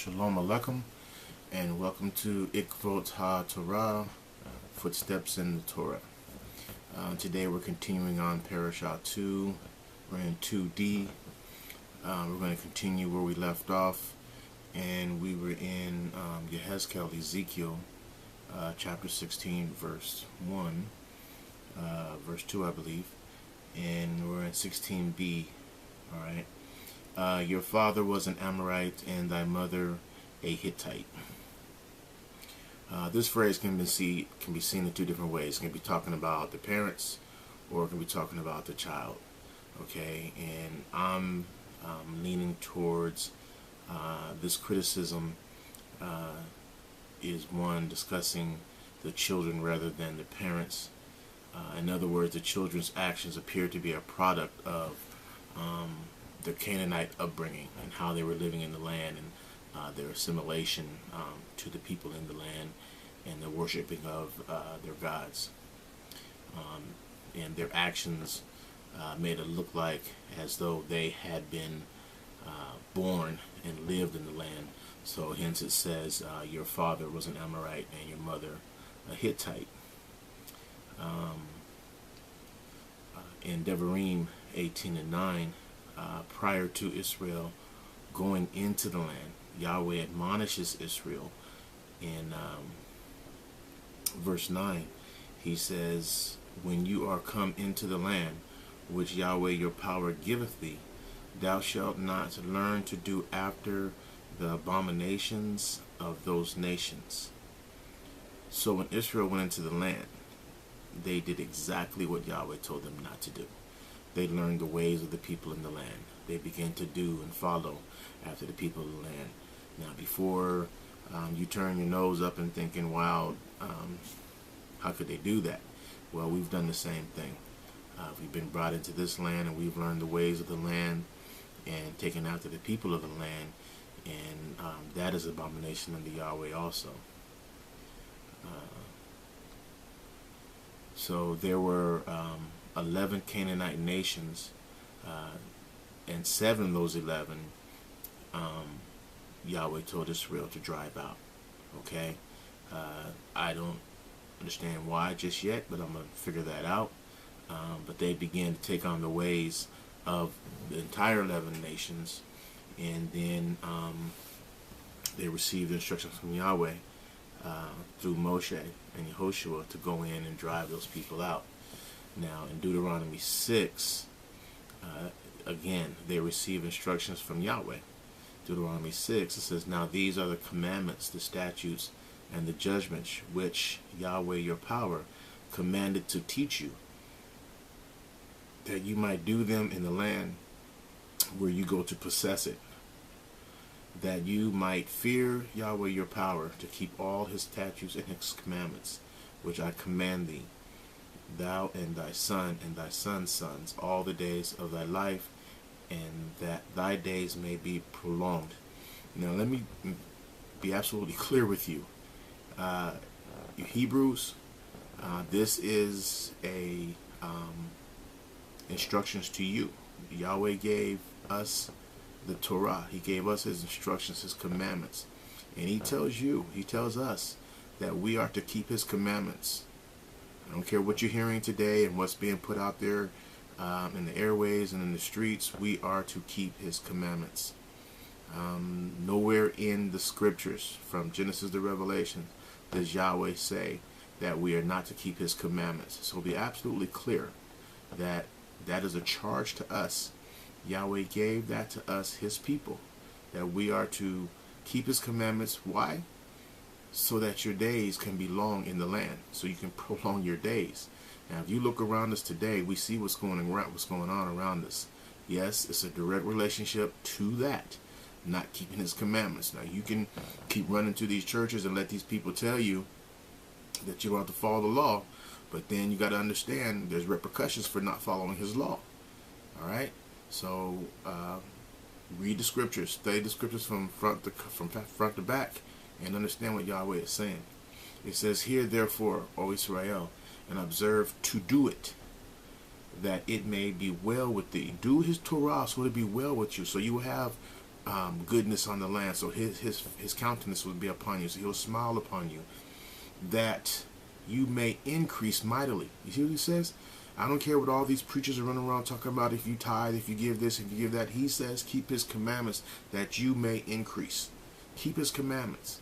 Shalom Aleichem, and welcome to Ikvot HaTorah, Footsteps in the Torah. Today we're continuing on Parashah 2. We're in 2D. We're going to continue where we left off, and we were in Yehezkel, Ezekiel, chapter 16, verse 1, verse 2, I believe, and we're in 16b. All right. Your father was an Amorite, and thy mother a Hittite. This phrase can be seen in two different ways. It can be talking about the parents, or it can be talking about the child. Okay, and I'm leaning towards this criticism is one discussing the children rather than the parents. In other words, the children's actions appear to be a product of their Canaanite upbringing and how they were living in the land, and their assimilation to the people in the land, and the worshiping of their gods. And their actions made it look like as though they had been born and lived in the land. So hence it says your father was an Amorite and your mother a Hittite. In Devarim 18:9, prior to Israel going into the land, Yahweh admonishes Israel in verse 9. He says, when you are come into the land which Yahweh your power giveth thee, thou shalt not learn to do after the abominations of those nations. So when Israel went into the land, they did exactly what Yahweh told them not to do. They learned the ways of the people in the land. They began to do and follow after the people of the land. Now, before you turn your nose up and thinking, wow, how could they do that? Well, we've done the same thing. We've been brought into this land, and we've learned the ways of the land and taken after the people of the land. And that is abomination unto Yahweh also. So there were 11 Canaanite nations, and 7 of those 11 Yahweh told Israel to drive out. Okay, I don't understand why just yet, but I'm going to figure that out. But they began to take on the ways of the entire 11 nations, and then they received instructions from Yahweh through Moshe and Yehoshua to go in and drive those people out. Now, in Deuteronomy 6, again, they receive instructions from Yahweh. Deuteronomy 6, it says, now these are the commandments, the statutes, and the judgments which Yahweh your power commanded to teach you, that you might do them in the land where you go to possess it, that you might fear Yahweh your power to keep all his statutes and his commandments, which I command thee, thou and thy son and thy son's sons, all the days of thy life, and that thy days may be prolonged. Now let me be absolutely clear with you. You Hebrews, this is a instructions to you. Yahweh gave us the Torah. He gave us his instructions, his commandments. And he tells us that we are to keep his commandments. I don't care what you're hearing today and what's being put out there in the airways and in the streets. We are to keep his commandments. Nowhere in the scriptures, from Genesis to Revelation, does Yahweh say that we are not to keep his commandments. So be absolutely clear that that is a charge to us. Yahweh gave that to us, his people, that we are to keep his commandments. Why? So that your days can be long in the land, so you can prolong your days. Now, if you look around us today, we see what's going on around us. Yes, it's a direct relationship to that, not keeping his commandments. Now, you can keep running to these churches and let these people tell you that you don't have to follow the law, but then you got to understand there's repercussions for not following his law. All right? So read the scriptures, study the scriptures from front to back, and understand what Yahweh is saying. It says, hear therefore, O Israel, and observe to do it, that it may be well with thee. Do his Torah so it be well with you, so you will have goodness on the land. So his countenance will be upon you. So he'll smile upon you, that you may increase mightily. You see what he says? I don't care what all these preachers are running around talking about, if you tithe, if you give this, if you give that. He says, keep his commandments that you may increase. Keep his commandments,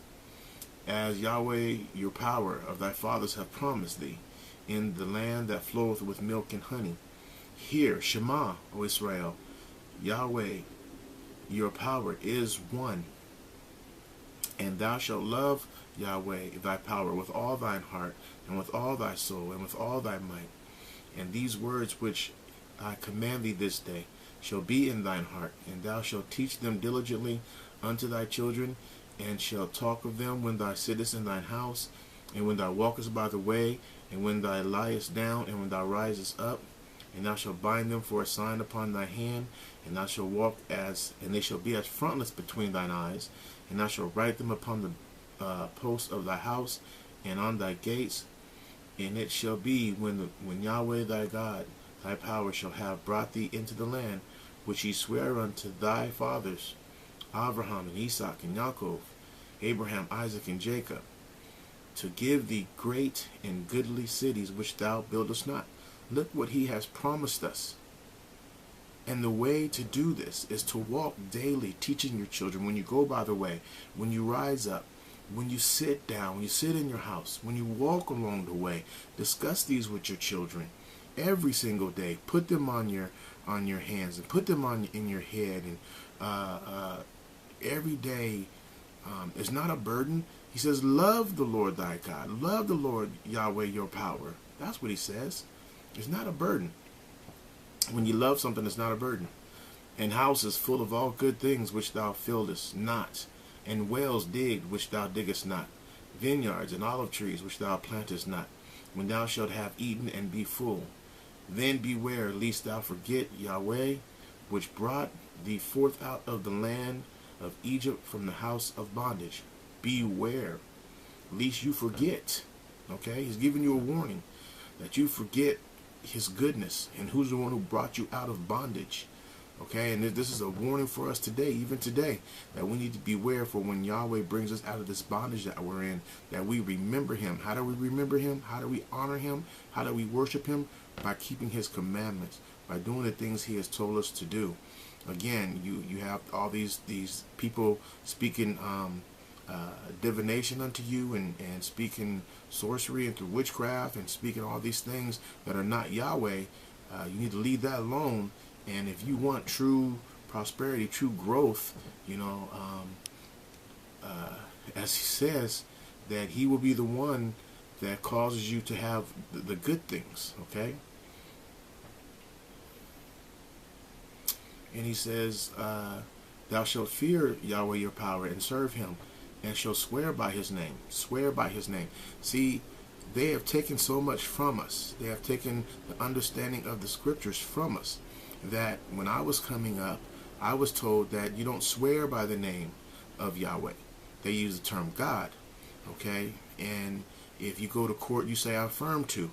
as Yahweh your power of thy fathers have promised thee, in the land that floweth with milk and honey. Hear, Shema, O Israel, Yahweh your power is one, and thou shalt love Yahweh thy power with all thine heart, and with all thy soul, and with all thy might. And these words which I command thee this day shall be in thine heart, and thou shalt teach them diligently unto thy children, and shalt talk of them when thou sittest in thine house, and when thou walkest by the way, and when thou liest down, and when thou risest up. And thou shalt bind them for a sign upon thy hand, and thou shalt walk and they shall be as frontlets between thine eyes, and thou shalt write them upon the posts of thy house and on thy gates. And it shall be when Yahweh thy God, thy power, shall have brought thee into the land which he sware unto thy fathers, Abraham and Isaac and Jacob, Abraham, Isaac, and Jacob, to give thee great and goodly cities which thou buildest not. Look what he has promised us. And the way to do this is to walk daily, teaching your children when you go by the way, when you rise up, when you sit down, when you sit in your house, when you walk along the way. Discuss these with your children every single day. Put them on your hands, and put them in your head, and every day is not a burden. He says, love the Lord thy God. Love the Lord Yahweh your power. That's what he says. It's not a burden. When you love something, it's not a burden. And houses full of all good things which thou fillest not, and wells digged which thou diggest not, vineyards and olive trees which thou plantest not, when thou shalt have eaten and be full. Then beware lest thou forget Yahweh, which brought thee forth out of the land of Egypt from the house of bondage. Beware lest you forget. Okay, he's giving you a warning that you forget his goodness and who's the one who brought you out of bondage. Okay, and this is a warning for us today, even today, that we need to beware for when Yahweh brings us out of this bondage that we're in, that we remember him. How do we remember him? How do we honor him? How do we worship him? By keeping his commandments, by doing the things he has told us to do. Again, you have all these people speaking divination unto you, and speaking sorcery and through witchcraft, and speaking all these things that are not Yahweh. You need to leave that alone. And if you want true prosperity, true growth, as he says, that he will be the one that causes you to have the good things, okay? And he says, thou shalt fear Yahweh your power, and serve him, and shall swear by his name. Swear by his name. See, they have taken so much from us. They have taken the understanding of the scriptures from us, that when I was coming up, I was told that you don't swear by the name of Yahweh. They use the term God, okay? And if you go to court, you say, I affirm to.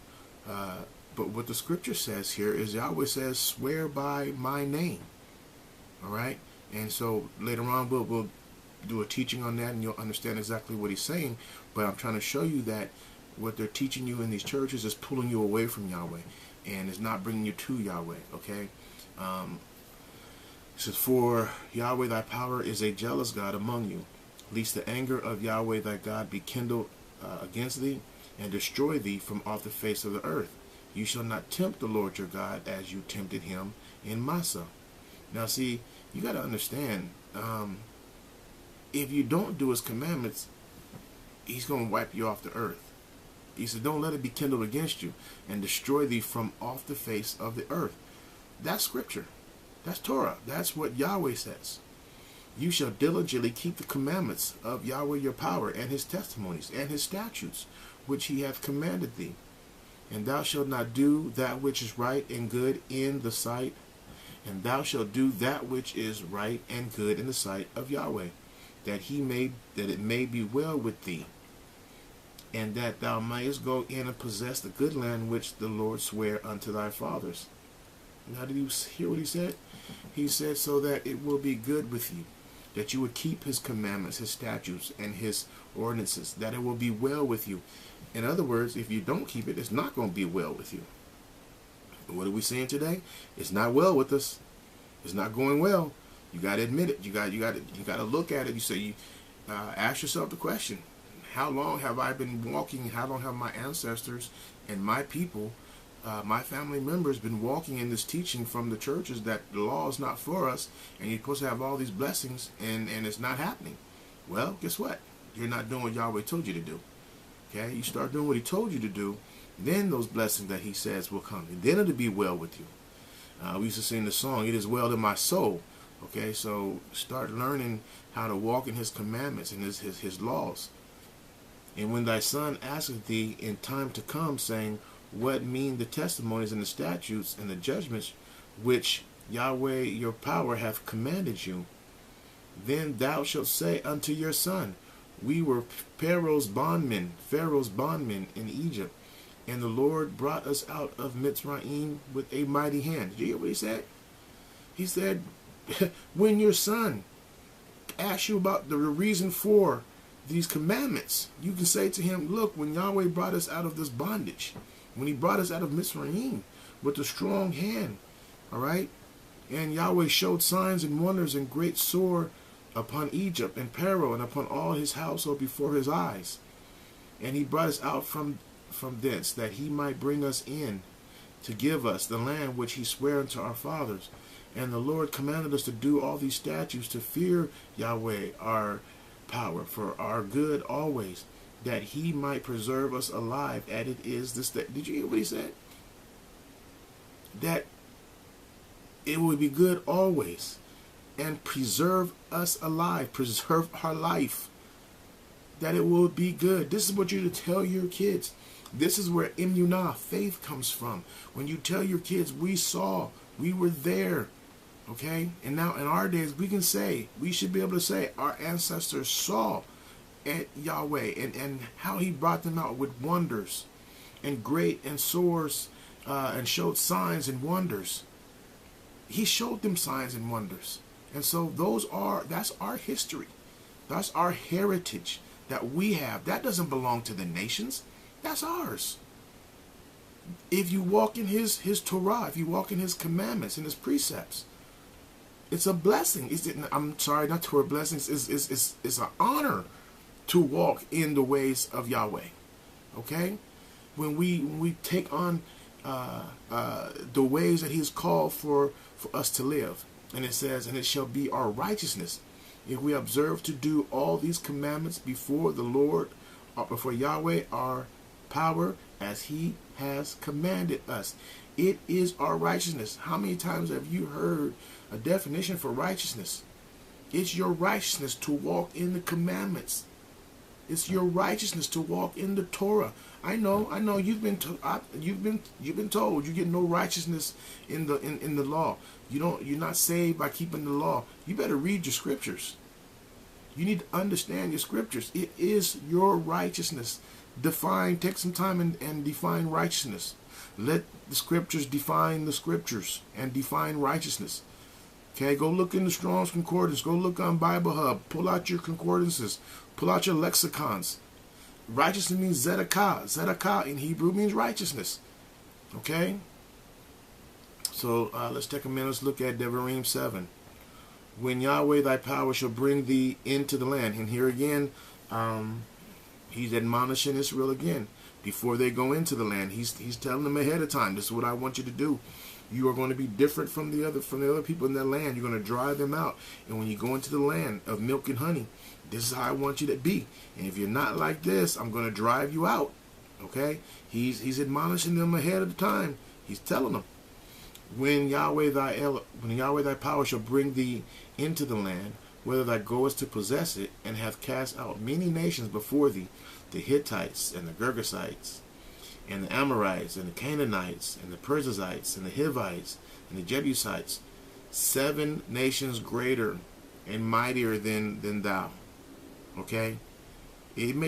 But what the scripture says here is Yahweh says, swear by my name, all right? And so later on, we'll do a teaching on that, and you'll understand exactly what he's saying. But I'm trying to show you that what they're teaching you in these churches is pulling you away from Yahweh, and is not bringing you to Yahweh, okay? It says, for Yahweh thy power is a jealous God among you, lest the anger of Yahweh thy God be kindled against thee, and destroy thee from off the face of the earth. You shall not tempt the Lord your God as you tempted him in Massah. Now see, you got to understand, if you don't do his commandments, he's going to wipe you off the earth. He said, don't let it be kindled against you, and destroy thee from off the face of the earth. That's scripture. That's Torah. That's what Yahweh says. You shall diligently keep the commandments of Yahweh your power, and his testimonies, and his statutes, which he hath commanded thee. And thou shalt not do that which is right and good in the sight, and thou shalt do that which is right and good in the sight of Yahweh, that it may be well with thee, and that thou mayest go in and possess the good land which the Lord sware unto thy fathers. Now, did you hear what he said? He said, so that it will be good with you. that you would keep his commandments, his statutes, and his ordinances, that it will be well with you. In other words, if you don't keep it, it's not going to be well with you. What are we seeing today? It's not well with us. It's not going well. You got to admit it. You got to look at it. You say, ask yourself the question: how long have I been walking? How long have my ancestors and my people, my family members, been walking in this teaching from the churches that the law is not for us, and you're supposed to have all these blessings, and it's not happening? Well, guess what? You're not doing what Yahweh told you to do. Okay, you start doing what he told you to do, then those blessings that he says will come, and then it'll be well with you. We used to sing the song, "It is well in my soul." Okay, so start learning how to walk in his commandments and his laws. And when thy son asketh thee in time to come, saying, what mean the testimonies and the statutes and the judgments which Yahweh your power hath commanded you? Then thou shalt say unto your son, we were Pharaoh's bondmen in Egypt, and the Lord brought us out of Mitzrayim with a mighty hand. Did you hear what he said? He said, when your son asks you about the reason for these commandments, you can say to him, look, when Yahweh brought us out of this bondage, when he brought us out of Mitzrayim with a strong hand, all right, and Yahweh showed signs and wonders and great sore upon Egypt and Pharaoh and upon all his household before his eyes, and he brought us out from thence, that he might bring us in to give us the land which he sware unto our fathers. And the Lord commanded us to do all these statutes, to fear Yahweh our power for our good always, that he might preserve us alive, as it is this day. Did you hear what he said? That it would be good always, and preserve us alive, preserve our life, that it will be good. This is what you're to tell your kids. This is where immunah, faith, comes from. When you tell your kids, we saw, we were there. Okay? And now in our days, we can say, we should be able to say, our ancestors saw at Yahweh and how he brought them out with wonders and great and sores, and showed signs and wonders. He showed them signs and wonders. And so that's our history. That's our heritage that we have. That doesn't belong to the nations. That's ours. If you walk in his Torah, if you walk in his commandments and his precepts, it's a blessing. I'm sorry, not Torah blessings. It's an honor to walk in the ways of Yahweh. Okay? When we take on the ways that he's called for us to live. And it says, and it shall be our righteousness if we observe to do all these commandments before the Lord, before Yahweh our power, as he has commanded us. It is our righteousness. How many times have you heard a definition for righteousness? It's your righteousness to walk in the commandments. It's your righteousness to walk in the Torah. I know. You've been told you get no righteousness in the law. You're not saved by keeping the law. You better read your scriptures. You need to understand your scriptures. It is your righteousness. Take some time and define righteousness. Let the scriptures define the scriptures and define righteousness. Okay, go look in the Strong's Concordance. Go look on Bible Hub. Pull out your concordances. Pull out your lexicons. Righteousness means zedekah. Zedekah in Hebrew means righteousness. Okay? So let's take a minute. Let's look at Devarim 7. When Yahweh thy power shall bring thee into the land. And here again, he's admonishing Israel again. Before they go into the land, he's telling them ahead of time, this is what I want you to do. You are going to be different from the other people in that land. You're going to drive them out. And when you go into the land of milk and honey, this is how I want you to be. And if you're not like this, I'm going to drive you out. Okay? He's admonishing them ahead of the time. He's telling them, when Yahweh thy power shall bring thee into the land, whether thou goest to possess it, and hath cast out many nations before thee, the Hittites and the Girgasites, and the Amorites, and the Canaanites, and the Perizzites, and the Hivites, and the Jebusites, 7 nations greater and mightier than thou. Okay?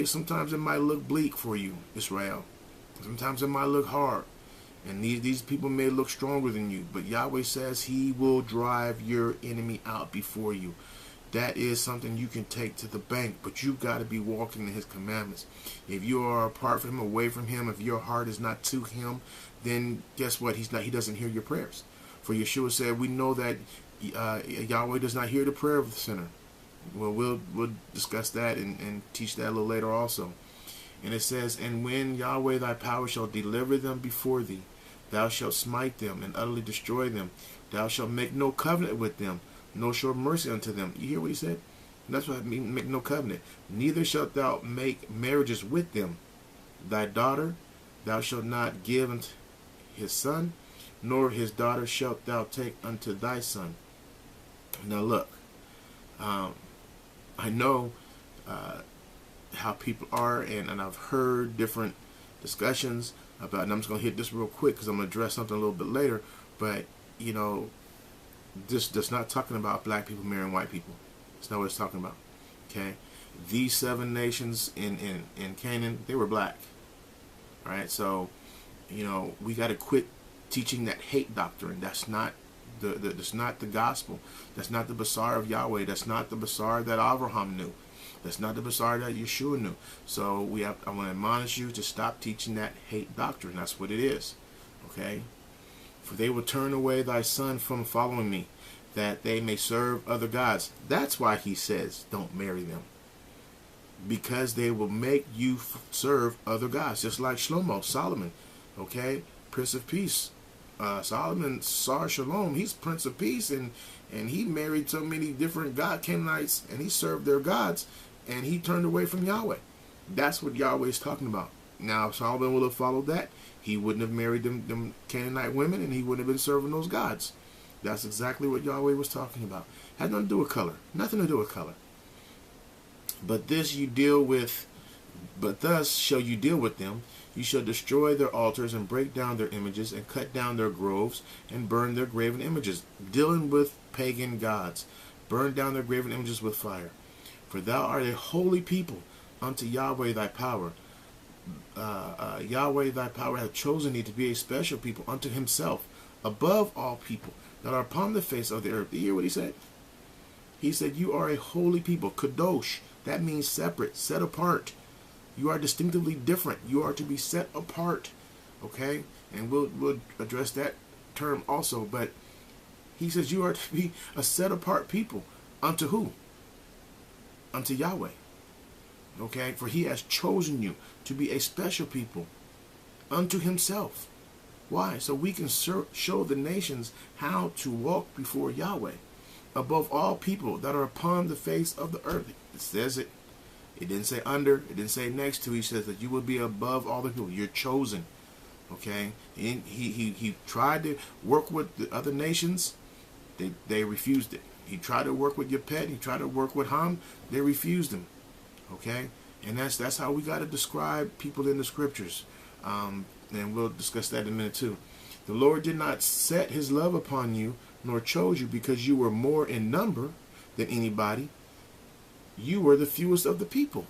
Sometimes it might look bleak for you, Israel. Sometimes it might look hard. And these people may look stronger than you. But Yahweh says he will drive your enemy out before you. that is something you can take to the bank, but you got to be walking in his commandments. If you are apart from him, away from him, if your heart is not to him, then guess what? He doesn't hear your prayers. For Yeshua said, we know that Yahweh does not hear the prayer of the sinner. Well, we'll discuss that and teach that a little later also. And it says, and when Yahweh thy power shall deliver them before thee, thou shalt smite them and utterly destroy them. Thou shalt make no covenant with them, nor show mercy unto them. You hear what he said? That's what I mean, make no covenant. Neither shalt thou make marriages with them. Thy daughter thou shalt not give unto his son, nor his daughter shalt thou take unto thy son. Now look, I know how people are, and I've heard different discussions about, and I'm just going to hit this real quick because I'm going to address something a little bit later, but, you know, this not talking about black people marrying white people. It's not what it's talking about, okay? These 7 nations in Canaan, they were black, all right? So, you know, we got to quit teaching that hate doctrine. That's not that's not the gospel. That's not the Basar of Yahweh. That's not the Basar that Abraham knew. That's not the Basar that Yeshua knew. So I want to admonish you to stop teaching that hate doctrine. That's what it is. Okay? For they will turn away thy son from following me, that they may serve other gods. That's why he says, don't marry them. Because they will make you serve other gods. Just like Shlomo, Solomon. Okay? Prince of Peace. Solomon, Sar Shalom, he's Prince of Peace, and he married so many different Canaanites, and he served their gods, and he turned away from Yahweh. That's what Yahweh is talking about. Now, if Solomon would have followed that, he wouldn't have married them Canaanite women, and he wouldn't have been serving those gods. That's exactly what Yahweh was talking about. Had nothing to do with color. Nothing to do with color. But thus shall you deal with them. You shall destroy their altars and break down their images and cut down their groves and burn their graven images. Dealing with pagan gods. Burn down their graven images with fire. For thou art a holy people unto Yahweh thy power. Yahweh thy power hath chosen thee to be a special people unto himself, above all people that are upon the face of the earth. You hear what he said? He said, you are a holy people. Kadosh. That means separate, set apart. You are distinctively different. You are to be set apart. Okay? And we'll address that term also. But he says you are to be a set apart people. Unto who? Unto Yahweh. Okay? For he has chosen you to be a special people unto himself. Why? So we can show the nations how to walk before Yahweh above all people that are upon the face of the earth. It says it. It didn't say under. It didn't say next to. He says that you will be above all the people. You're chosen. Okay? And he tried to work with the other nations. They refused it. He tried to work with Yepet. He tried to work with Ham. They refused him. Okay? And that's how we got to describe people in the scriptures. And we'll discuss that in a minute too. The Lord did not set his love upon you, nor chose you because you were more in number than anybody. You were the fewest of the people.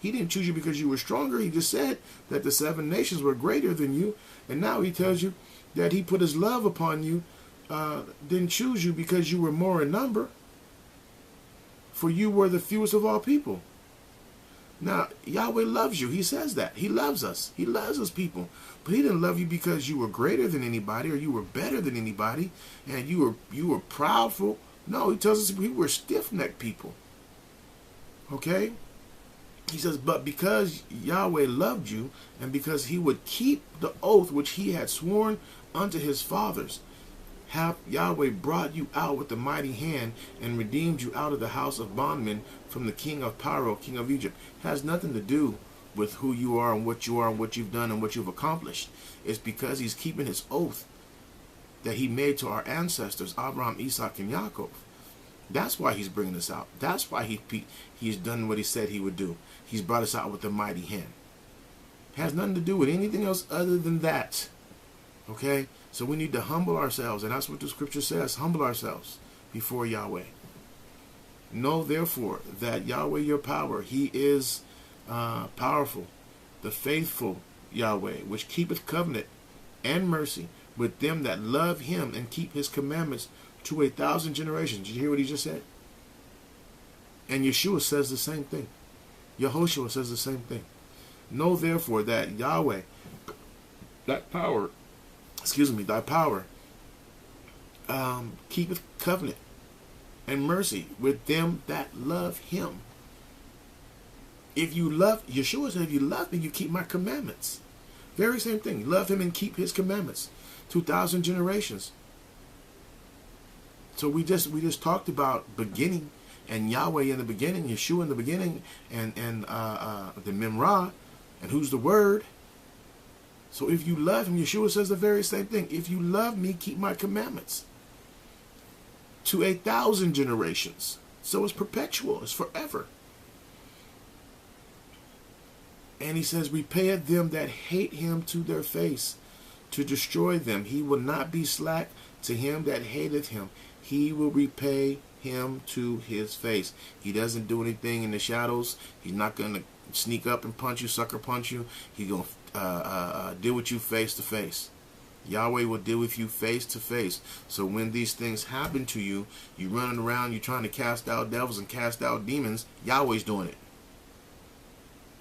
He didn't choose you because you were stronger. He just said that the 7 nations were greater than you. And now he tells you that he put his love upon you, didn't choose you because you were more in number. For you were the fewest of all people. Now, Yahweh loves you. He says that. He loves us. He loves us people. But he didn't love you because you were greater than anybody or you were better than anybody and you were proudful. No, he tells us we were stiff-necked people. Okay? He says, but because Yahweh loved you and because he would keep the oath which he had sworn unto his fathers, have Yahweh brought you out with a mighty hand and redeemed you out of the house of bondmen from the king of Paro, king of Egypt. It has nothing to do with who you are and what you've done and what you've accomplished. It's because he's keeping his oath that he made to our ancestors, Abraham, Isaac, and Yaakov. That's why he's bringing us out. That's why he's done what he said he would do. He's brought us out with a mighty hand. It has nothing to do with anything else other than that. Okay? So we need to humble ourselves, and that's what the scripture says. Humble ourselves before Yahweh. Know therefore that Yahweh your power, he is powerful, the faithful Yahweh, which keepeth covenant and mercy with them that love him and keep his commandments to 1,000 generations. Did you hear what he just said? And Yeshua says the same thing. Yehoshua says the same thing. Know therefore that Yahweh, that power, thy power, keepeth covenant and mercy with them that love him. If you love, Yeshua said, if you love me, you keep my commandments. Very same thing. Love him and keep his commandments. 2,000 generations. So we just talked about beginning, and Yahweh in the beginning, Yeshua in the beginning, and the Memra, and who's the Word. So if you love him, Yeshua says the very same thing. If you love me, keep my commandments. To 1,000 generations. So it's perpetual. It's forever. And he says, repayeth them that hate him to their face, to destroy them. He will not be slack to him that hateth him. He will repay him to his face. He doesn't do anything in the shadows. He's not going to sneak up and punch you, sucker punch you. He's going to deal with you face to face. Yahweh will deal with you face to face. So when these things happen to you, you running around, you're trying to cast out devils and cast out demons, Yahweh's doing it.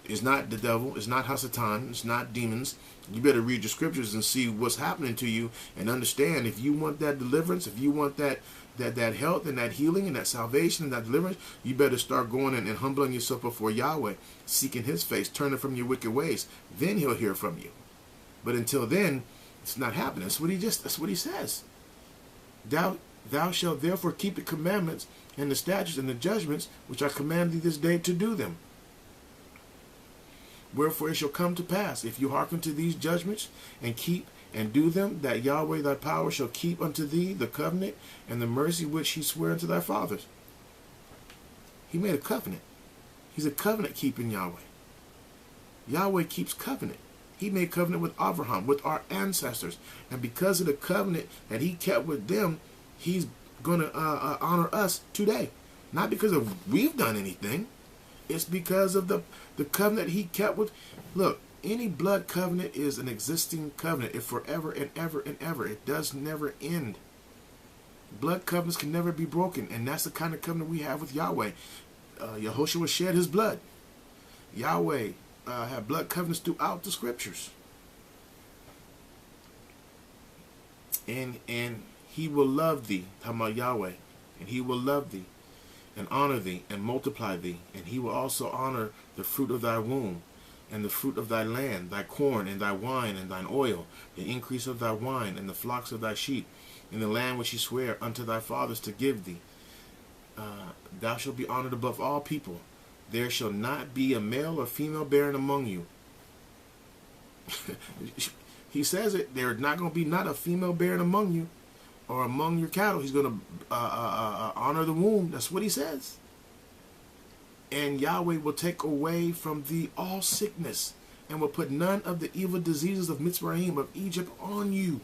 It's not the devil. It's not Hasatan. It's not demons. You better read your scriptures and see what's happening to you and understand, if you want that deliverance, if you want that health and that healing and that salvation and that deliverance, you better start going and humbling yourself before Yahweh, seeking his face, turning from your wicked ways. Then he'll hear from you. But until then, it's not happening. That's what he says. Thou shalt therefore keep the commandments and the statutes and the judgments which I command thee this day to do them. Wherefore it shall come to pass, if you hearken to these judgments and keep and do them, that Yahweh thy power shall keep unto thee the covenant and the mercy which he sware unto thy fathers. He made a covenant. He's a covenant keeping Yahweh. Yahweh keeps covenant. He made covenant with Abraham, with our ancestors. And because of the covenant that he kept with them, he's going to honor us today. Not because of we've done anything. It's because of the covenant he kept with. Look, any blood covenant is an existing covenant. It's forever and ever and ever. It does never end. Blood covenants can never be broken. And that's the kind of covenant we have with Yahweh. Yehoshua shed his blood. Yahweh had blood covenants throughout the scriptures. And he will love thee, talking about Yahweh. And he will love thee and honor thee, and multiply thee. And he will also honor the fruit of thy womb, and the fruit of thy land, thy corn, and thy wine, and thine oil, the increase of thy wine, and the flocks of thy sheep, in the land which he sware unto thy fathers to give thee. Thou shalt be honored above all people. There shall not be a male or female barren among you. He says it, there's not going to be not a female barren among you, or among your cattle. He's going to honor the womb. That's what he says. And Yahweh will take away from thee all sickness, and will put none of the evil diseases of Mitzrayim, of Egypt, on you.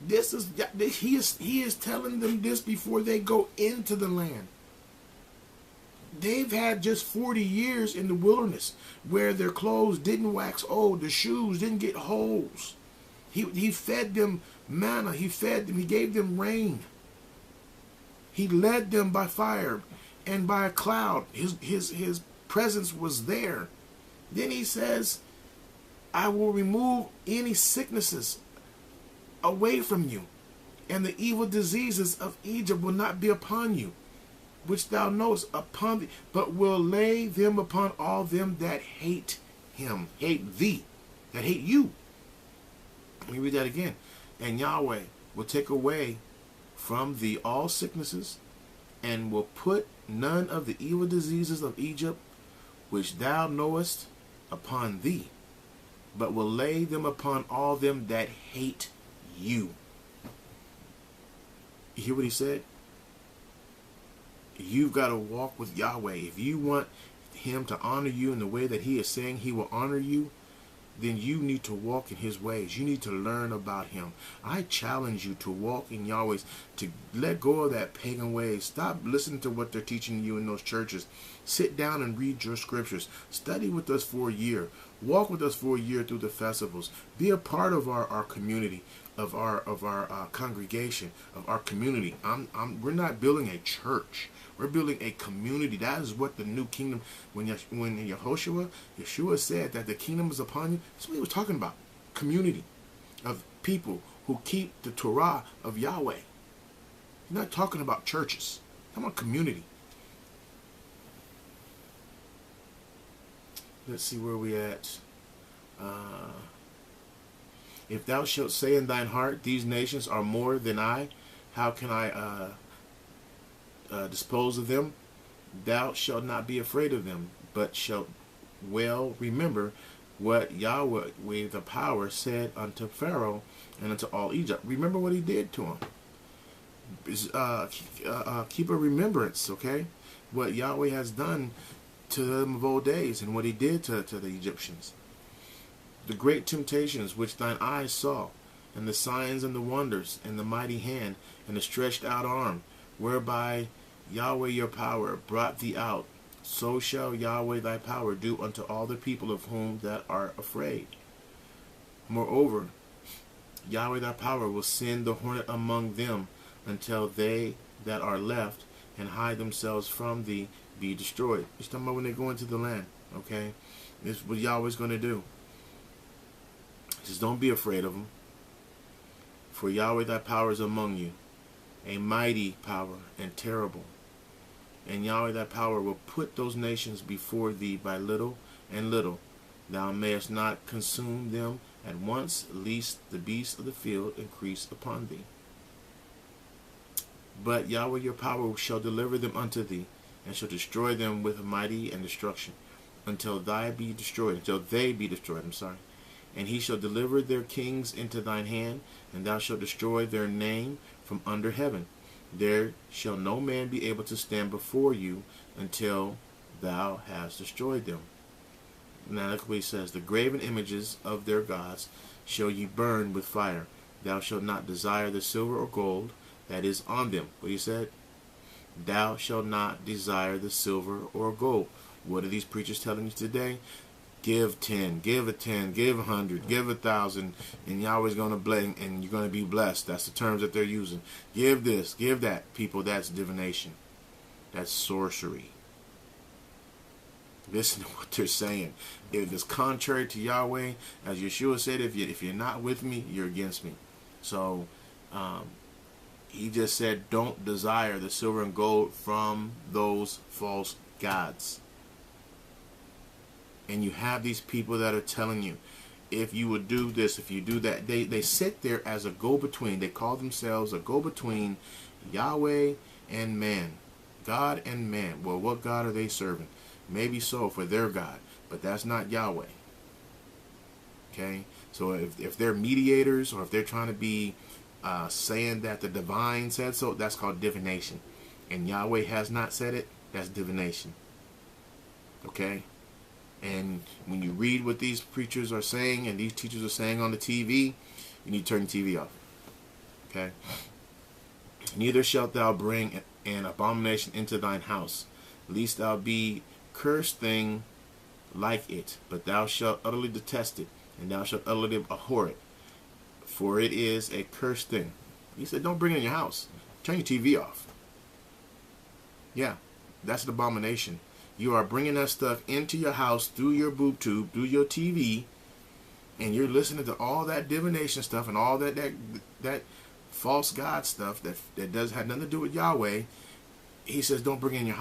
This is he is telling them this before they go into the land. They've had just 40 years in the wilderness where their clothes didn't wax old, their shoes didn't get holes. He fed them manna. He fed them. He gave them rain. He led them by fire and by a cloud. His presence was there. Then he says, I will remove any sicknesses away from you, and the evil diseases of Egypt will not be upon you, which thou knowest upon thee, but will lay them upon all them that hate him, hate thee, that hate you. Let me read that again. And Yahweh will take away from thee all sicknesses, and will put none of the evil diseases of Egypt, which thou knowest, upon thee, but will lay them upon all them that hate you. You hear what he said? You've got to walk with Yahweh. If you want him to honor you in the way that he is saying he will honor you, then you need to walk in his ways. You need to learn about him. I challenge you to walk in Yahweh's, to let go of that pagan ways. Stop listening to what they're teaching you in those churches. Sit down and read your scriptures. Study with us for a year. Walk with us for a year through the festivals. Be a part of our community, of our congregation, of our community. We're not building a church. We're building a community. That is what the new kingdom, when Yeshua said that the kingdom is upon you, that's what he was talking about. Community of people who keep the Torah of Yahweh. He's not talking about churches. He's talking about community. Let's see where we at. If thou shalt say in thine heart, these nations are more than I, how can I dispose of them? Thou shalt not be afraid of them, but shalt well remember what Yahweh with the power said unto Pharaoh and unto all Egypt. Remember what he did to him. Keep a remembrance, okay? What Yahweh has done to them of old days and what he did to the Egyptians. The great temptations which thine eyes saw, and the signs and the wonders, and the mighty hand, and the stretched out arm, whereby Yahweh your power brought thee out, so shall Yahweh thy power do unto all the people of whom that are afraid. Moreover, Yahweh thy power will send the hornet among them, until they that are left and hide themselves from thee be destroyed. He's talking about when they go into the land, okay? This is what Yahweh's going to do. He says, don't be afraid of them. For Yahweh thy power is among you, a mighty power and terrible. And Yahweh thy power will put those nations before thee by little and little. Thou mayest not consume them at once, lest the beasts of the field increase upon thee. But Yahweh your power shall deliver them unto thee, and shall destroy them with mighty and destruction, until they be destroyed. And he shall deliver their kings into thine hand, and thou shalt destroy their name from under heaven. There shall no man be able to stand before you until thou hast destroyed them. Now look what he says. The graven images of their gods shall ye burn with fire. Thou shalt not desire the silver or gold that is on them. What he said? Thou shalt not desire the silver or gold. What are these preachers telling you today? Give 10, give a 10, give 100, give 1,000, and Yahweh's going to bless, and you're going to be blessed. That's the terms that they're using. Give this, give that. People, that's divination. That's sorcery. Listen to what they're saying. If it's contrary to Yahweh, as Yeshua said, if you're not with me, you're against me. So, he just said, don't desire the silver and gold from those false gods. And you have these people that are telling you, if you would do this, if you do that, they sit there as a go-between. They call themselves a go-between Yahweh and man, God and man. Well, what God are they serving? Maybe so for their God, but that's not Yahweh. Okay, so if they're mediators, or if they're trying to be saying that the divine said so, that's called divination. And Yahweh has not said it, that's divination. Okay? And when you read what these preachers are saying and these teachers are saying on the TV, you need to turn the TV off. Okay? Neither shalt thou bring an abomination into thine house, lest thou be cursed thing like it, but thou shalt utterly detest it, and thou shalt utterly abhor it, for it is a cursed thing. He said, don't bring it in your house. Turn your TV off. Yeah, that's an abomination. You are bringing that stuff into your house through your boob tube, through your TV, and you're listening to all that divination stuff and all that false God stuff that does have nothing to do with Yahweh. He says, don't bring it in your